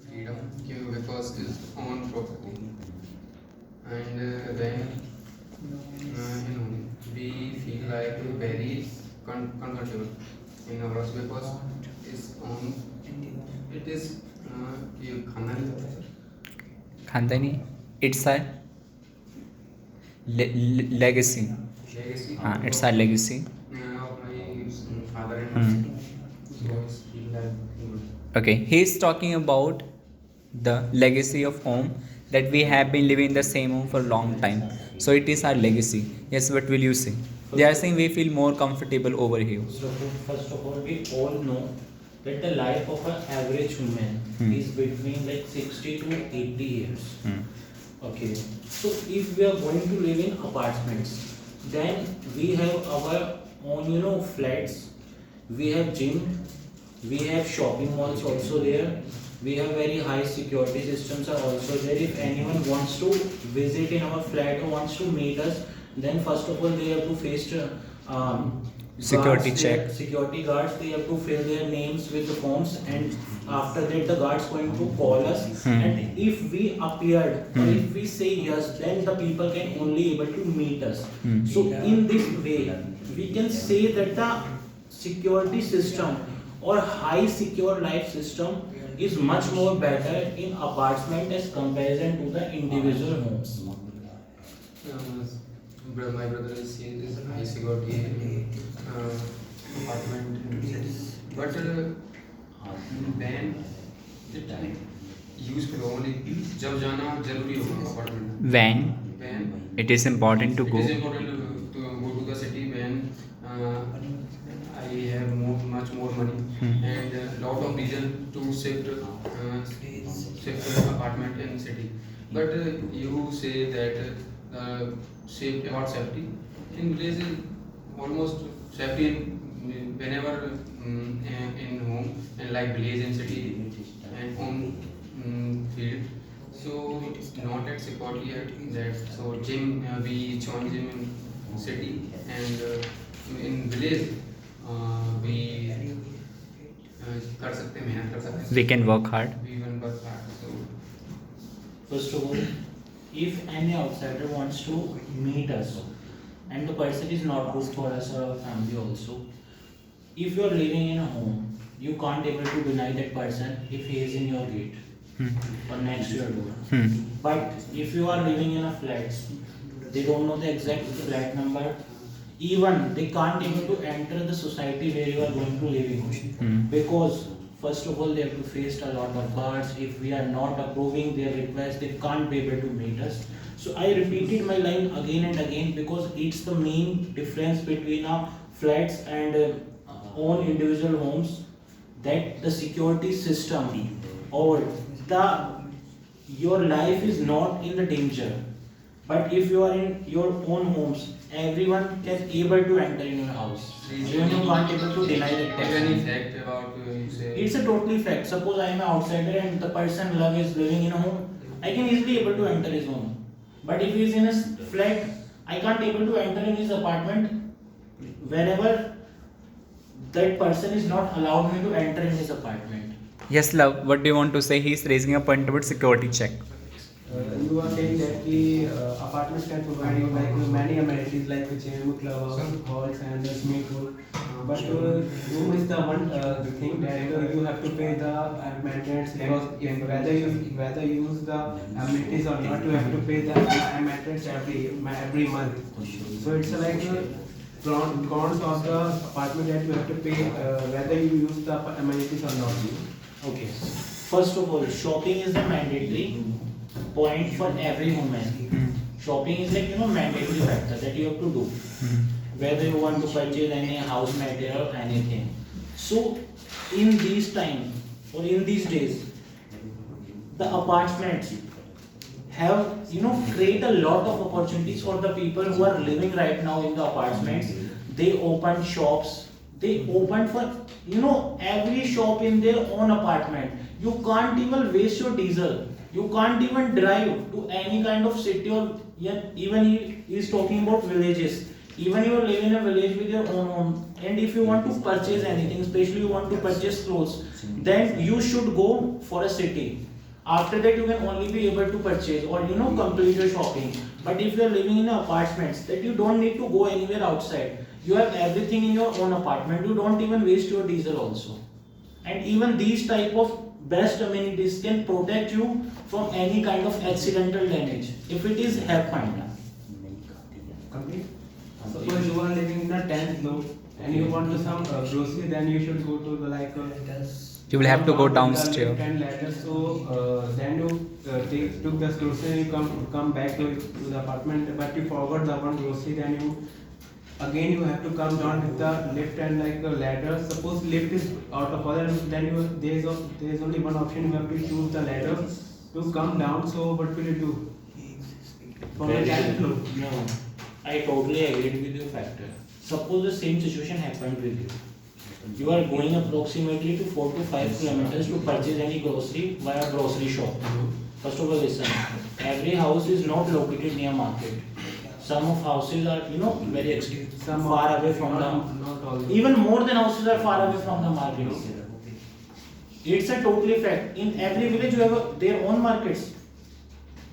freedom because it's own property, and then we feel like very comfortable in our house because it's own. It is ये खाना नहीं होता sir. खानदानी नहीं, it's a legacy. Legacy. It's a legacy. Of my father and Hmm. so it's feel like good. Okay, he is talking about the legacy of home, that we have been living in the same home for a long time. So it is our legacy. Yes, what will you say? They are saying we feel more comfortable over here. So first of all, we all know that the life of an average human is between like 60 to 80 years. Okay. So if we are going to live in apartments, then we have our own, flats. We have gym. We have shopping malls also there. We have very high security systems are also there. If anyone wants to visit in our flat or wants to meet us, then first of all they have to face Security guards check. there, security guards. They have to fill their names with the forms, and after that the guards going to call us. And if we appeared or if we say yes, then the people can only able to meet us. So in this way, we can say that the security system or high secure life system is much more better in apartment as comparison to the individual homes. My brother is high security apartment, but when useful only जब जाना जरूरी होगा apartment. When it is important to It go. is important to go to the city when I have much more money and lot of reason to shift apartment in city. But you say that safety about safety in village is almost safety whenever in home and like village and city and on field. So not at security at that. So gym we join gym in city and in village we कर सकते हैं, मेहनत कर सकते हैं. We can work hard. We can work hard. So First of all, if any outsider wants to meet us and the person is not good for us or our family also, if you are living in a home, you can't able to deny that person if he is in your gate or next to your door. But if you are living in a flat, they don't know the exact flat number. Even they can't able to enter the society where you are going to live in, because first of all they have to face a lot of guards. If we are not approving their request, they can't be able to meet us. So I repeated my line again and again because it's the main difference between our flats and own individual homes, that the security system or the your life is not in the danger. But if you are in your own homes, everyone can able to enter in your house. Even you can't able to deny that person. any fact about you say? It's a totally fact. Suppose I am an outsider and the person love is living in a home, I can easily able to enter his home. But if he is in a flat, I can't able to enter in his apartment whenever that person is not allowed me to enter in his apartment. Yes, love. What do you want to say? He is raising a point about security check. You are saying that the apartments can provide you like many amenities like the gym, clubhouse, halls, and the swimming pool. But room is the one thing that you have to pay the maintenance, because whether you use the amenities or not, you have to pay the maintenance every month. So it's like cons of the apartment that you have to pay whether you use the amenities or not. Okay. First of all, shopping is a mandatory point for every woman. Shopping is like mandatory factor that you have to do, whether you want to purchase any house material or anything. So in these time or in these days, the apartments have create a lot of opportunities for the people who are living right now in the apartments. They open shops. They open for every shop in their own apartment. You can't even waste your diesel. You can't even drive to any kind of city, or even he is talking about villages. Even you live in a village with your own home, and if you want to purchase anything, especially you want to purchase clothes, then you should go for a city. After that you can only be able to purchase or complete your shopping. But if you are living in apartments, that you don't need to go anywhere outside. You have everything in your own apartment. You don't even waste your diesel also. And even these type of best amenities can protect you from any kind of accidental damage if it is happened. Complete. Suppose you are living in a 10th floor and you want to some grocery, then you should go to the You will have to go the downstairs. 10 ladders. So then you took the grocery and you come back to the apartment, but you forgot the one grocery. Then you have to come down with the lift and like a ladder. Suppose lift is out of order, then there is only one option. You have to choose the ladder to come down. So what will you do? From the 10th floor. No, I totally agree with your factor. Suppose the same situation happened with you. You are going approximately to 4 to 5 kilometers to purchase any grocery via grocery shop. First of all, listen. Every house is not located near market. Some of houses are, very expensive, far away from Not all. even more than houses are far away from the market. It's a totally fact. In every village, you have their own markets.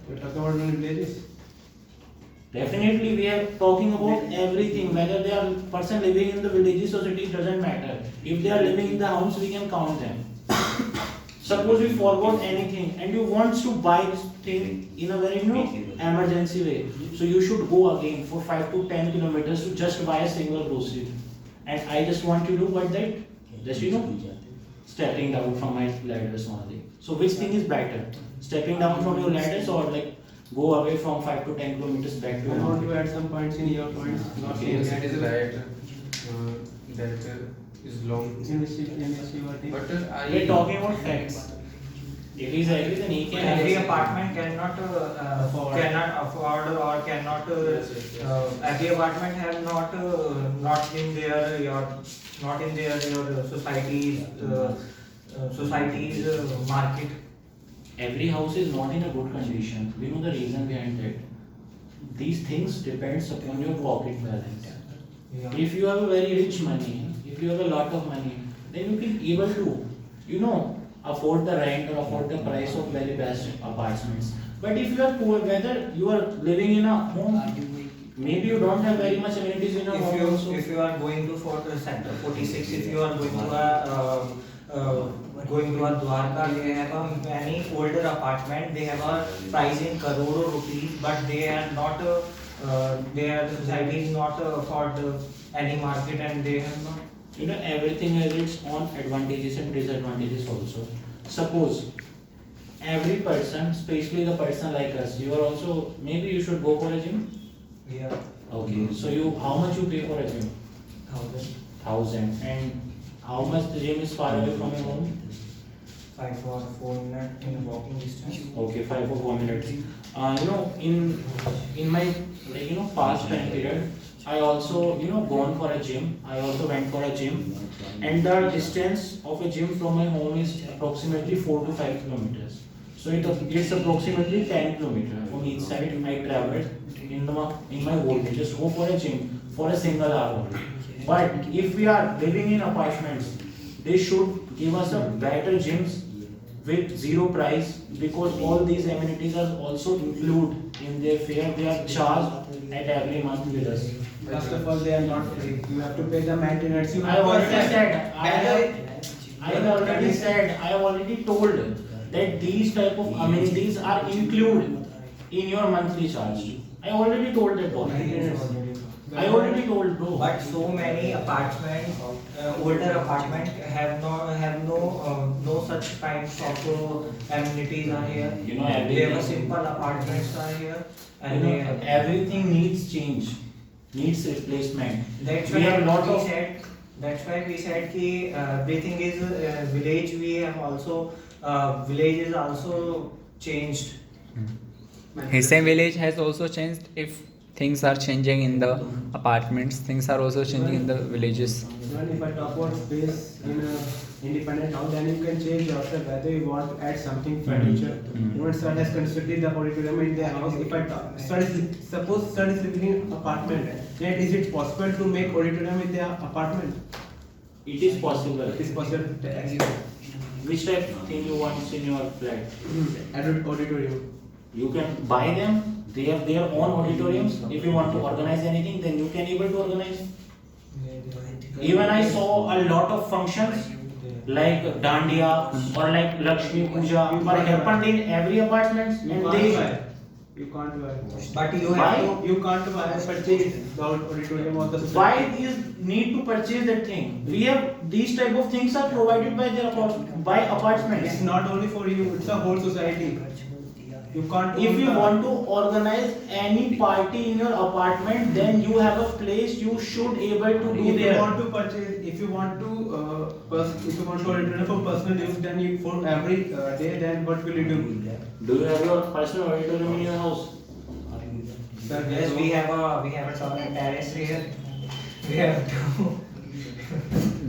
We're talking about in villages. Definitely, we are talking about everything. Whether they are person living in the villages or cities doesn't matter. If they are living in the house, we can count them. Suppose we forgot anything and you want to buy this thing in a very emergency way. So you should go again for 5 to 10 kilometers to just buy a single grocery. And I just want to do what that? Just stepping down from my ladders only. So which thing is better? Stepping down from your ladders or like go away from 5 to 10 kilometers back to I your want home? to add some points in your points. Not Yes, in it is right. That is long. But We're talking about facts. If he's agree, then he can. Every apartment cannot afford or cannot every apartment have not in their your society's market. Every house is not in a good condition. We know the reason behind that. These things depends upon your pocket balance. Yeah. If you have a very rich money, if you have a lot of money, then you can able to, afford the rent or afford the price of very best apartments. But if you are poor, whether you are living in a home, maybe you don't have very much amenities in a home also. If you are going to sector 46, if you are going to a Dwarka, they have a many older apartment. They have a price in crore rupees, but they are not. Their society is not afford any market, and they have not. Everything has its own advantages and disadvantages also. Suppose every person, especially the person like us, you are also, maybe you should go for a gym. Yeah. Okay. So how much you pay for a gym? 1,000. And how much the gym is far away from your home? 5 or 4 minutes in walking distance. Okay, 5 or 4 minutes. In my past time period, I also gone for a gym. I also went for a gym, and the distance of a gym from my home is approximately 4 to 5 kilometers. So it's approximately 10 kilometers from each side. I traveled in my whole day. Just go for a gym for a single hour only. But if we are living in apartments, they should give us a better gyms with zero price, because all these amenities are also included in their fare. They are charged at every month with us. First of all, they are not free. You have to pay the maintenance. I have already told that these type of amenities are included in your monthly charge. I already told that already. I already told, bro. But so many apartments, older apartment have no such kinds of amenities are here. They have a simple apartments are here, and they have, everything needs change, needs replacement. that's We have lot why of we said. That's why we said कि everything is village. We have also village is also changed. His same village has also changed. If things are changing in the apartments, things are also changing in the villages. Even if I talk about space in independent house, then you can change yourself whether you want to add something furniture. Even sir has constructed the auditorium in their house. If I talk, suppose sir is living in apartment, then is it possible to make auditorium in their apartment? It is possible. It is possible to actually Which type of thing you want in your flat? add auditorium. You can buy them. They have their own auditoriums. If you want to organize anything, then you can able to organize. Even I saw a lot of functions like Dandiya or like Lakshmi Puja but happened in every apartment and they You can't buy. But you Why? have to. You can't buy purchase the auditorium or the why is need to purchase that thing? We have these type of things are provided by their by apartments. It's not only for you, it's a whole society. You can't. If you want to organize any party in your apartment, then you have a place you should able to do if you there. want to purchase, if you want to auditorium for personal use, then you for every day, then what will you do? Do you have your personal auditorium in your house? Sir, Yes, we have a terrace here. We have to.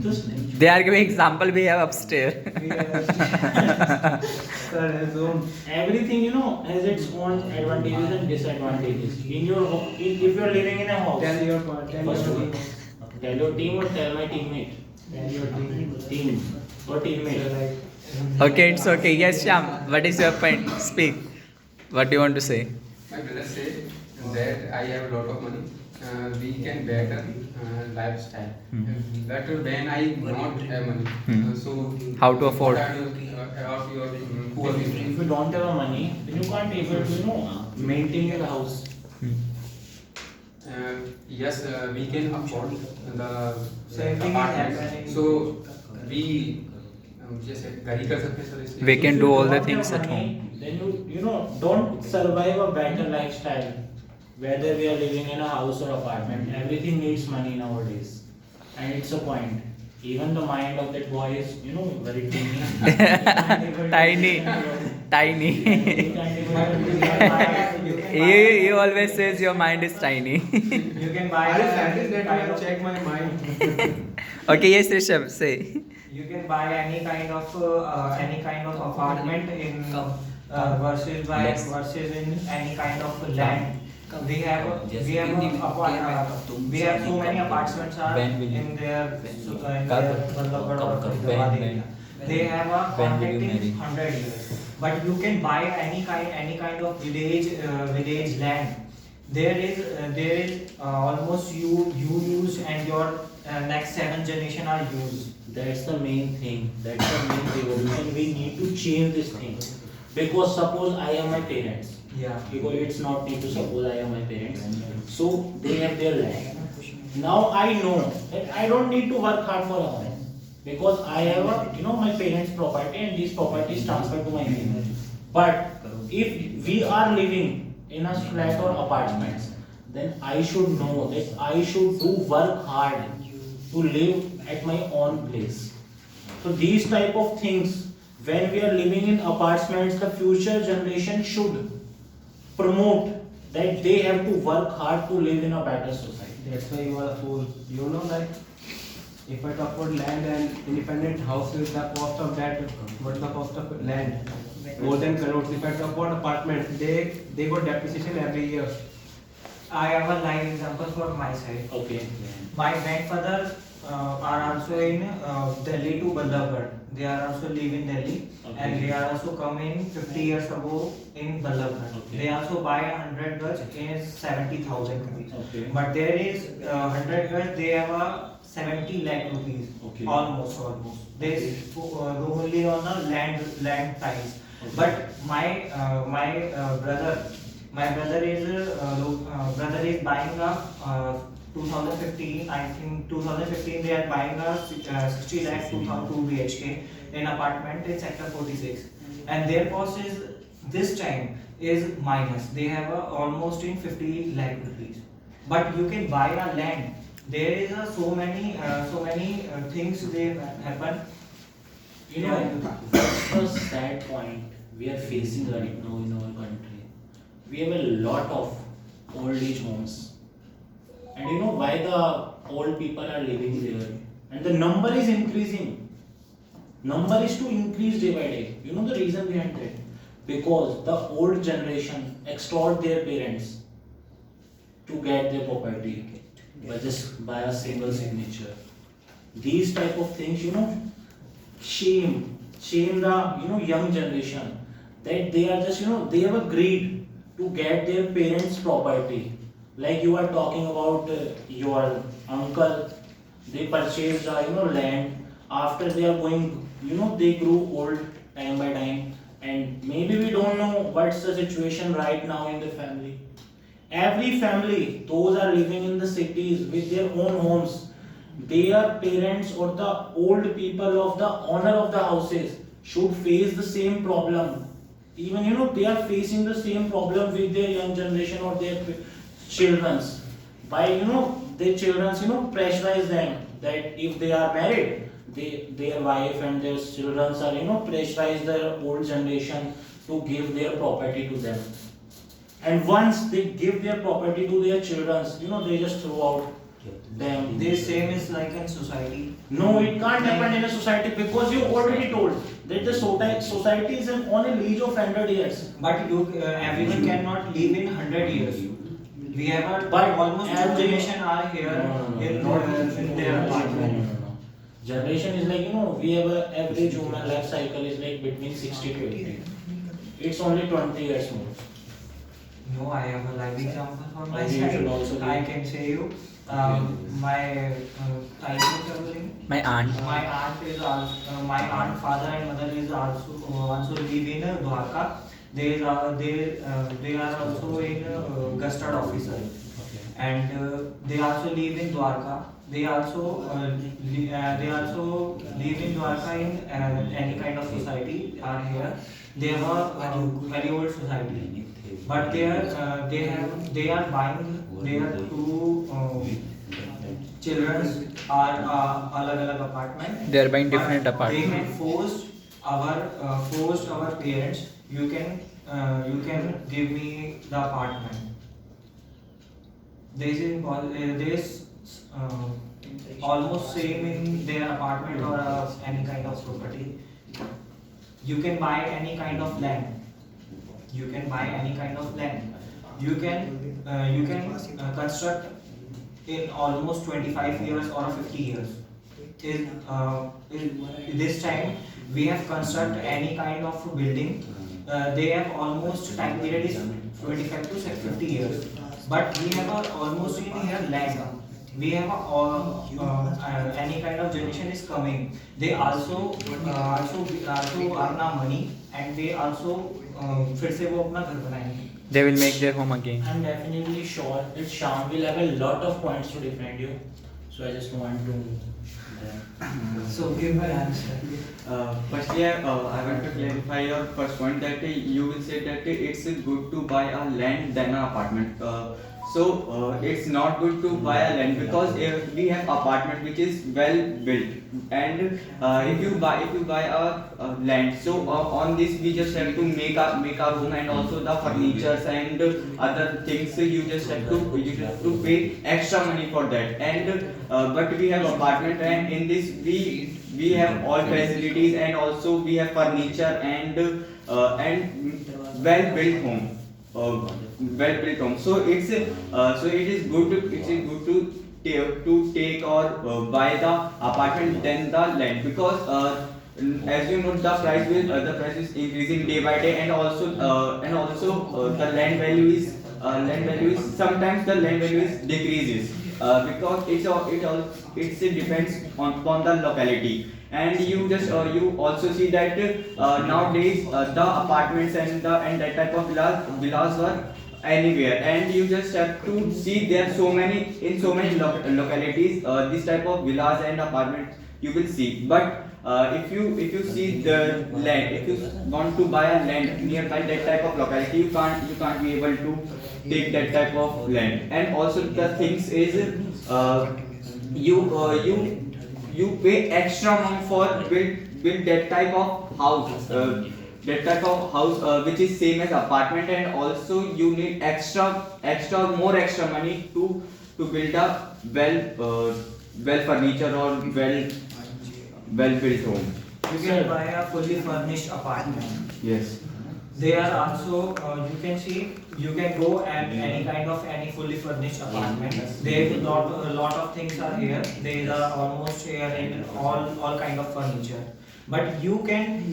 Just They are giving example. We have upstairs. we have, sir has own. everything has its own advantages and disadvantages. In your if you are living in a house, Tell your part. Tell First your of all. team. tell your team or tell my teammate. Tell your team. Team or teammate. Right. Okay, it's okay. Yes, Sham. What is your point? Speak. What do you want to say? My brother say that I have a lot of money. We can better lifestyle. But when I not have money, so How to afford? what are about your poor people? If you don't have money, then you can't able to maintain your house. Yes, we can afford the Same thing is apartments. happening. So we जैसे घर ही कर सकते हैं sir इसलिए. We can If do you all the don't things have at money, home. Then you don't survive a better lifestyle. Whether we are living in a house or apartment, everything needs money nowadays, and it's a point. Even the mind of that boy is very teeny. Tiny. Tiny. You can't even do that. He always says your mind is tiny. You can buy. I decided that I kind have of- checked my mind. Okay, yes, Rishabh, say. You can buy any kind of apartment in versus in any kind of land. We have so many apartments are in their Vallabhgarh or Hyderabad. They have a contract in 100 years. But you can buy any kind of village land. There is almost you use and your next 7 generation are used. That's the main thing. That's the main revolution. We need to change this thing. Because suppose I am my parents. Yeah. Because it's not need to suppose I am my parents. So they have their land. Now I know that I don't need to work hard for a home. Because I have my parents' property and this property is transferred to my name. But if we are living in a flat or apartments, then I should know that I should do work hard to live at my own place. So these type of things, when we are living in apartments, the future generation should promote that they have to work hard to live in a better society. That's why you are a fool. You know, like, if I talk about land and independent houses, the cost of that, what's the cost of land? More than crores. If I talk about apartment, they got depreciation every year. I have a live example from my side. Okay. My grandfather are also in Delhi to Vallabhgarh. They are also live in Delhi, Okay. and they are also coming 50 years ago in Vallabhgarh. Okay. They also buy 100 gaj in 70,000 rupees. Okay. But there is 100 gaj, they have a 70 lakh rupees. Okay. Almost. They only on the land price. Okay. But my brother is buying a 2015, I think 2015 they are buying a 60 lakh 2 BHK in apartment in sector 46, and their cost is this time is minus. They have almost in 50 lakh rupees. But you can buy a land. There is so many things they happen. That's the sad point we are facing right now in our country. We have a lot of old age homes. And why the old people are living there? And the number is increasing. number is to increase day by day. You know the reason behind that? Because the old generation extort their parents to get their property by just by a single signature. These type of things, shame the young generation, that they are just they have a greed to get their parents' property. Like you are talking about your uncle, they purchased land after they are going, they grew old time by time, and maybe we don't know what's the situation right now in the family. Every family, those are living in the cities with their own homes, their parents or the old people of the owner of the houses should face the same problem. Even they are facing the same problem with their young generation or their childrens. By their childrens pressurize them that if they are married, their wife and their children are pressurize their old generation to give their property to them. And once they give their property to their children, they just throw out them. This same is like in society. No, it can't happen in a society because you already told that the society is on a lease of 100 years. But everyone cannot live in 100 years. We have But almost two every- generation are here in their apartment. Generation is like, we have a average human life cycle is like between 60 to 80. It's only 20 years more. No, I have a live example for my Okay, you should also side. give. I can say you. My childhood traveling. My aunt. My aunt, father and mother is also live in Dwarka. They are also in Gustard officer, and they also live in Dwarka. They also live in Dwarka in any kind of society are here. They have a very old society, but they are buying their two children are alag apartment. They are buying different But apartment. They had forced our parents. You can give me the apartment. This almost same in their apartment or any kind of property. You can buy any kind of land. You can construct in almost 25 years or 50 years. In this time we have construct any kind of building. They have almost time period is 25 to 50 years. But we have almost in here land. We have any kind of generation is coming. They also earn money, and they also फिर से वो अपना घर बनाएंगे. They will make their home again. I'm definitely sure that Sham will have a lot of points to defend you. So I just want to. So give her answer. Firstly, I want to clarify your first point that you will say that it's good to buy a land than an apartment. So it's not good to buy a land because we have apartment which is well built, and if you buy a land, so on this we just have to make our room and also the furnitures and other things. You just have to pay extra money for that. And but we have apartment, and in this we have all facilities, and also we have furniture and well built home. Well built home. So it is good to take or buy the apartment than the land, because as you know the price is increasing day by day, and also the land value is sometimes the land value is decreases because it depends on the locality. And you also see that nowadays the apartments and that type of villas were anywhere, and you just have to see there so many localities this type of villas and apartments you will see. But if you see the land, if you want to buy a land nearby that type of locality, you can't be able to take that type of land. And also the things is you pay extra amount for build that type of house. Which is same as apartment, and also you need extra money to build a well furniture or well built home. you can buy a fully furnished apartment. Yes. They are also, you can see, you can go and any kind of any fully furnished apartment. There a lot of things are here. There are almost here in all kind of furniture. But you can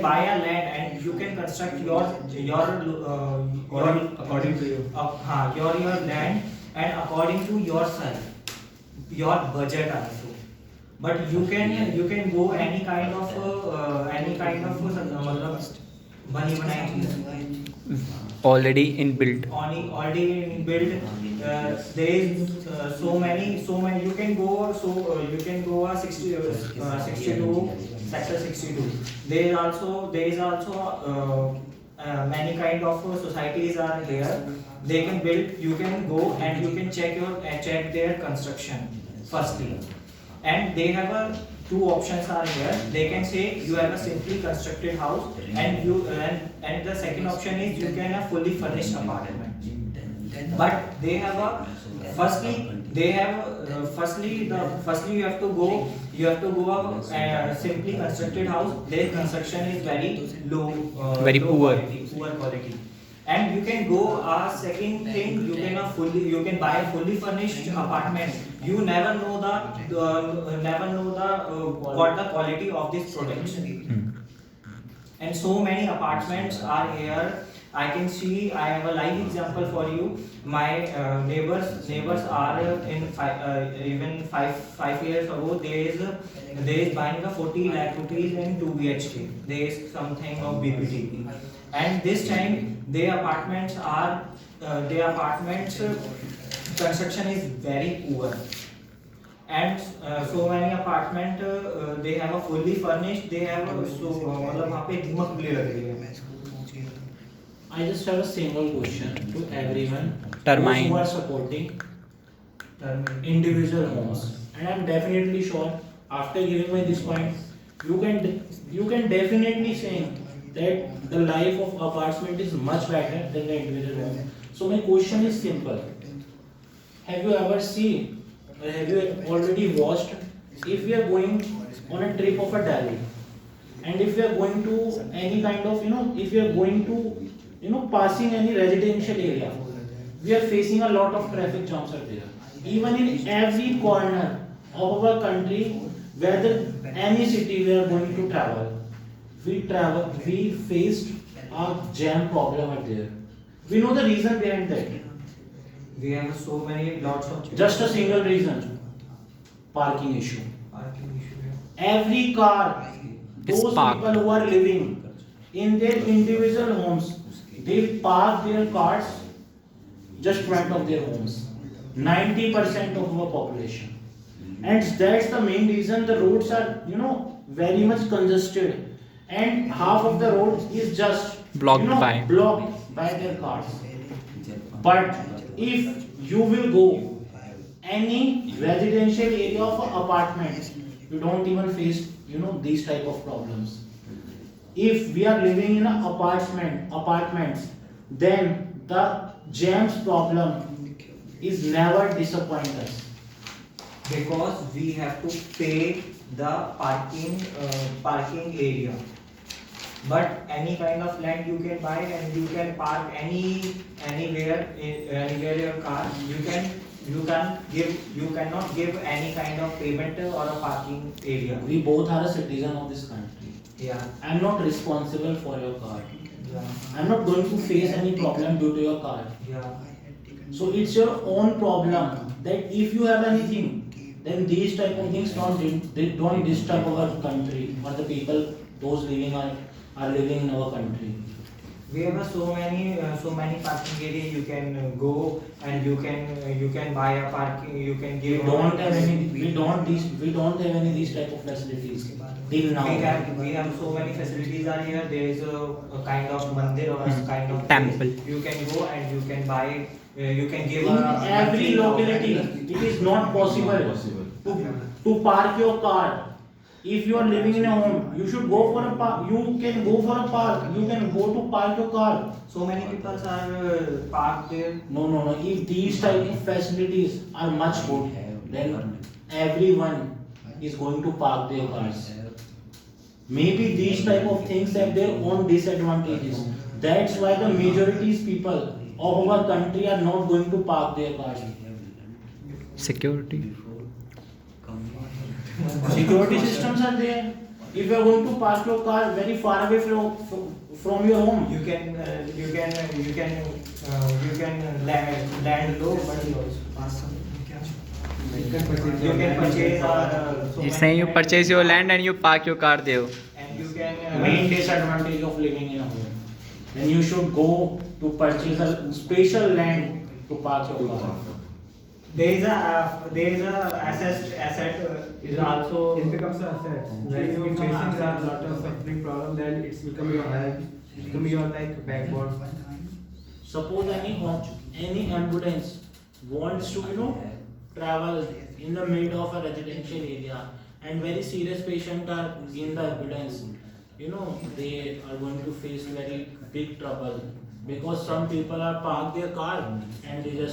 buy a land and you can construct your according to you. your land and according to yourself, your budget also. But you can go any kind of मतलब बनी बनाई चीज already inbuilt. already inbuilt. There is so many you can go a 62 sector 62. There is also many kind of societies are here. They can build. You can go and you can check their construction firstly. And they have two options are here. They can say you have a simply constructed house, and and the second option is you can have fully furnished apartment. But they have firstly you have to go a simply constructed house. Their construction is very low, Very low poor. poor quality. And you can go a second thing, you can buy a fully furnished apartment. You never know what the quality of this product. And so many apartments are here. I can see, I have a live example for you. My neighbors are in even five years ago. They is buying a 40 lakh rupees in 2 BHK. There is something of BPTP. And this time their apartments construction is very poor. And so many apartment they have a fully furnished. They have मतलब वहाँ पे दीमक भी लग रही है. I just have a single question to everyone Termite. who are supporting individual homes, and I'm definitely sure after giving me this point, you can definitely say that the life of apartment is much better than the individual home. So my question is simple: have you ever seen, or have you already watched, if we are going on a trip of a Delhi, and if we are going to any kind of if we are going to passing any residential area, we are facing a lot of traffic jams are there. Even in every corner of our country, whether any city we are going to travel, we faced a jam problem are there. We know the reason behind that. We have so many lots of Just a single reason: parking issue. parking issue. Every car, Is those parked. people who are living in their individual homes, they park their cars just in front of their homes. 90% of our population, and that's the main reason the roads are very much congested, and half of the road is just Blocked by their cars. But if you will go any residential area of an apartment, you don't even face these type of problems. If we are living in an apartments, then the jams problem is never disappoint us. Because we have to pay the parking area. But any kind of land you can buy and you can park anywhere your car. You cannot give any kind of payment or a parking area. We both are a citizen of this country. Yeah. I'm not responsible for your car. Yeah. I'm not going to face any problem due to your car. Yeah. So it's your own problem that if you have anything, then these type of things don't disturb our country or the people those living are living in our country. We have so many parking area. You can go and you can buy a parking. You can We give. don't have any these type of facilities till now. We have so many facilities are here. There is a kind of mandir or a kind of Temple. You can go and you can buy. You can give In every locality, it is not possible to park your car. If you are living in a home, you should go for a park. You can go for a park. You can go to park your car. So many people are parked there. No. If these type of facilities are much good, then everyone is going to park their cars. Maybe these type of things have their own disadvantages. That's why the majority people of our country are not going to park their cars. Security. Security systems are there. If you are going to park your car very far away from your home, You can land low, but you can purchase so It's many saying you land, purchase your land and you park your car there. and you can main disadvantage of living in a home. Then you should go to purchase a special land to park your car. there is a asset is also It becomes a asset. When you are facing a lot of suffering problem, then it's become your help. It's become your like backbone. Suppose any ambulance wants to travel in the mid of a residential area, and very serious patients are in the ambulance, they are going to face very big trouble because some people are parked their car and they just